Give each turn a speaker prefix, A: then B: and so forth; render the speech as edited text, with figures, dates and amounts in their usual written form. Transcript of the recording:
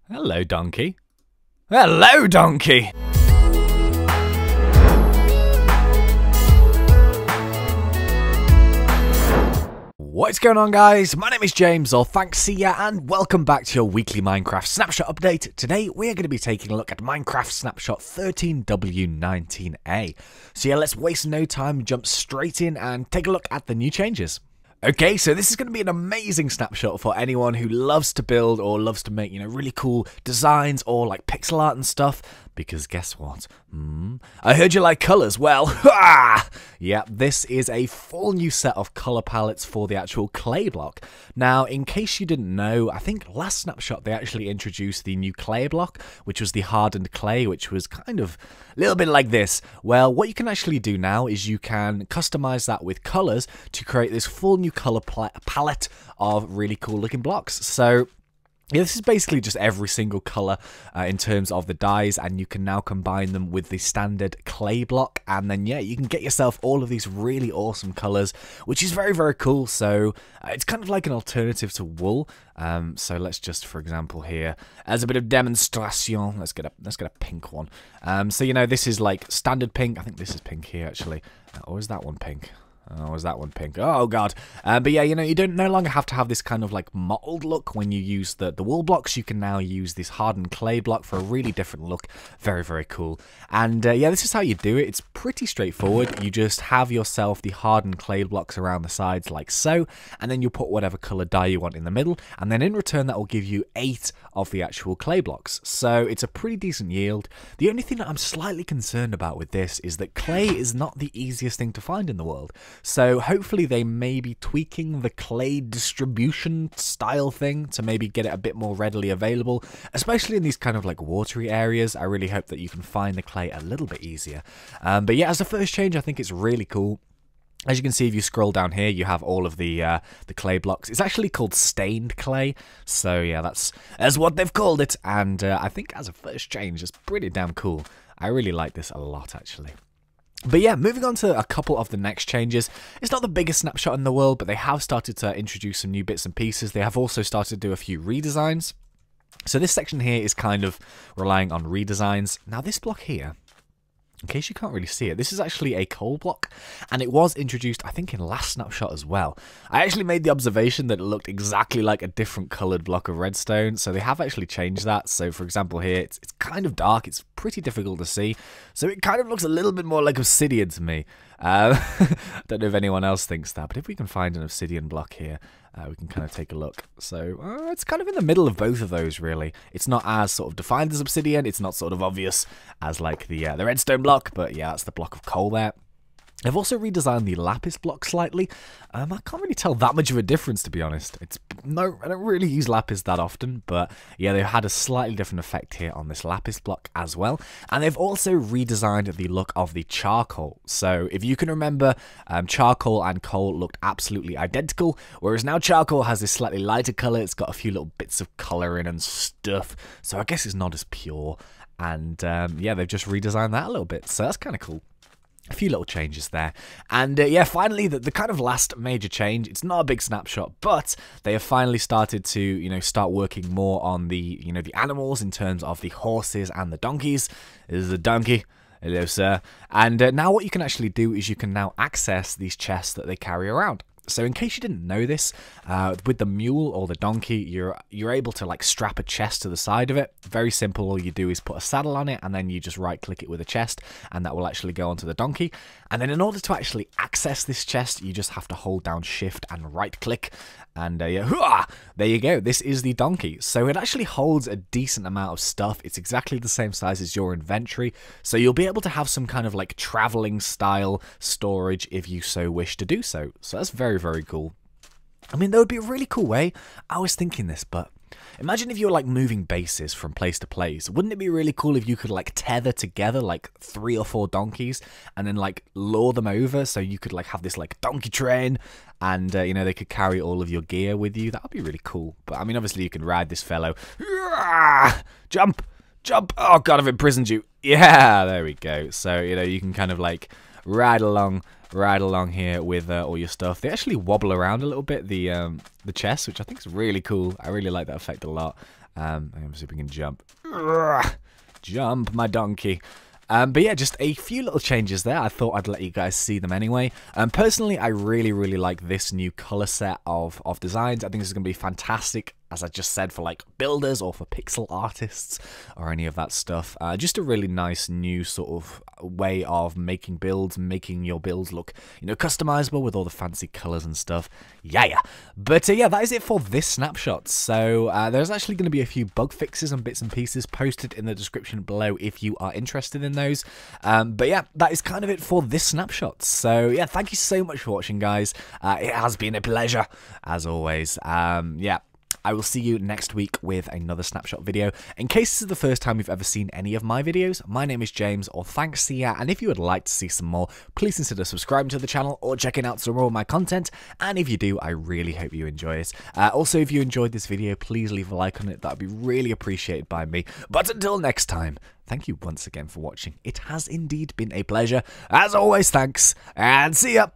A: Hello, donkey. Hello, donkey! What's going on, guys? My name is James, or ThnxCya, and welcome back to your weekly Minecraft Snapshot update. Today, we are going to be taking a look at Minecraft Snapshot 13w19a. So yeah, let's waste no time, jump straight in, and take a look at the new changes. Okay, so this is going to be an amazing snapshot for anyone who loves to build or loves to make, really cool designs or like pixel art and stuff. Because guess what? I heard you like colors. Well, yeah, this is a full new set of color palettes for the actual clay block. Now, in case you didn't know, I think last snapshot they actually introduced the new clay block, which was the hardened clay, which was kind of a little bit like this. Well, what you can actually do now is you can customize that with colors to create this full new color palette of really cool looking blocks. So yeah, this is basically just every single color in terms of the dyes, and you can now combine them with the standard clay block, and then yeah, you can get yourself all of these really awesome colors, which is very, very cool. So it's kind of like an alternative to wool. So let's just, for example, here as a bit of demonstration, let's get a pink one. So this is like standard pink. I think this is pink here actually, or is that one pink? Oh, is that one pink? Oh, God. But yeah, you don't no longer have to have this kind of like mottled look when you use the wool blocks. You can now use this hardened clay block for a really different look. Very, very cool. And yeah, this is how you do it. It's pretty straightforward. You just have yourself the hardened clay blocks around the sides like so, and then you put whatever color dye you want in the middle, and then in return that will give you 8 of the actual clay blocks. So it's a pretty decent yield. The only thing that I'm slightly concerned about with this is that clay is not the easiest thing to find in the world. So hopefully they may be tweaking the clay distribution style thing to maybe get it a bit more readily available, especially in these kind of like watery areas. I really hope that you can find the clay a little bit easier. But yeah, as a first change, I think it's really cool. As you can see, if you scroll down here, you have all of the clay blocks. It's actually called stained clay. So yeah, that's what they've called it. And I think as a first change, it's pretty damn cool. I really like this a lot, actually. But yeah, moving on to a couple of the next changes. It's not the biggest snapshot in the world, but they have started to introduce some new bits and pieces. They have also started to do a few redesigns. So this section here is kind of relying on redesigns. Now this block here, in case you can't really see it, this is actually a coal block, and it was introduced, I think, in last snapshot as well. I actually made the observation that it looked exactly like a different coloured block of redstone, so they have actually changed that. So, for example, here, it's kind of dark, it's pretty difficult to see, so it kind of looks a little bit more like obsidian to me. Don't know if anyone else thinks that, but if we can find an obsidian block here, we can kind of take a look. So it's kind of in the middle of both of those, really. It's not as sort of defined as obsidian. It's not sort of obvious as like the redstone block, but yeah, that's the block of coal there. I've also redesigned the Lapis block slightly. I can't really tell that much of a difference, to be honest. I don't really use Lapis that often, but yeah, they've had a slightly different effect here on this Lapis block as well. And they've also redesigned the look of the charcoal. So if you can remember, charcoal and coal looked absolutely identical, whereas now charcoal has this slightly lighter color. It's got a few little bits of color in and stuff, so I guess it's not as pure. And yeah, they've just redesigned that a little bit, so that's kind of cool. A few little changes there. And yeah, finally, the kind of last major change, it's not a big snapshot, but they have finally started to, start working more on the, the animals in terms of the horses and the donkeys. This is a donkey. Hello, sir. And now what you can actually do is you can now access these chests that they carry around. So in case you didn't know this, with the mule or the donkey, you're able to like strap a chest to the side of it. Very simple. All you do is put a saddle on it, and then you just right click it with a chest, and that will actually go onto the donkey. And then in order to actually access this chest, you just have to hold down shift and right click, and yeah, there you go. This is the donkey. So it actually holds a decent amount of stuff. It's exactly the same size as your inventory, so you'll be able to have some kind of like traveling style storage if you so wish to do so. So that's very, very cool. I mean, that would be a really cool way. I was thinking this, but imagine if you were like moving bases from place to place. Wouldn't it be really cool if you could like tether together like 3 or 4 donkeys and then like lure them over, so you could like have this like donkey train, and they could carry all of your gear with you? That would be really cool. But I mean, obviously you can ride this fellow. Jump! Jump! Oh god, I've imprisoned you. Yeah, there we go. So you can kind of like ride along here with all your stuff. They actually wobble around a little bit, the chest, which I think is really cool. I really like that effect a lot. I'm assuming we can jump. Jump, my donkey. But yeah, just a few little changes there. I thought I'd let you guys see them anyway. Personally, I really like this new color set of designs. I think this is going to be fantastic, as I just said, for like builders or for pixel artists or any of that stuff. Just a really nice new sort of way of making builds, making your builds look, you know, customizable with all the fancy colors and stuff. Yeah. But yeah, that is it for this snapshot. So there's actually going to be a few bug fixes and bits and pieces posted in the description below if you are interested in those. But yeah, that is kind of it for this snapshot. So yeah, thank you so much for watching, guys. It has been a pleasure, as always. Yeah. I will see you next week with another snapshot video. In case this is the first time you've ever seen any of my videos, my name is James, or ThnxCya, and if you would like to see some more, please consider subscribing to the channel or checking out some more of my content, and if you do, I really hope you enjoy it. Also, if you enjoyed this video, please leave a like on it. That would be really appreciated by me. But until next time, thank you once again for watching. It has indeed been a pleasure. As always, thanks, and see ya!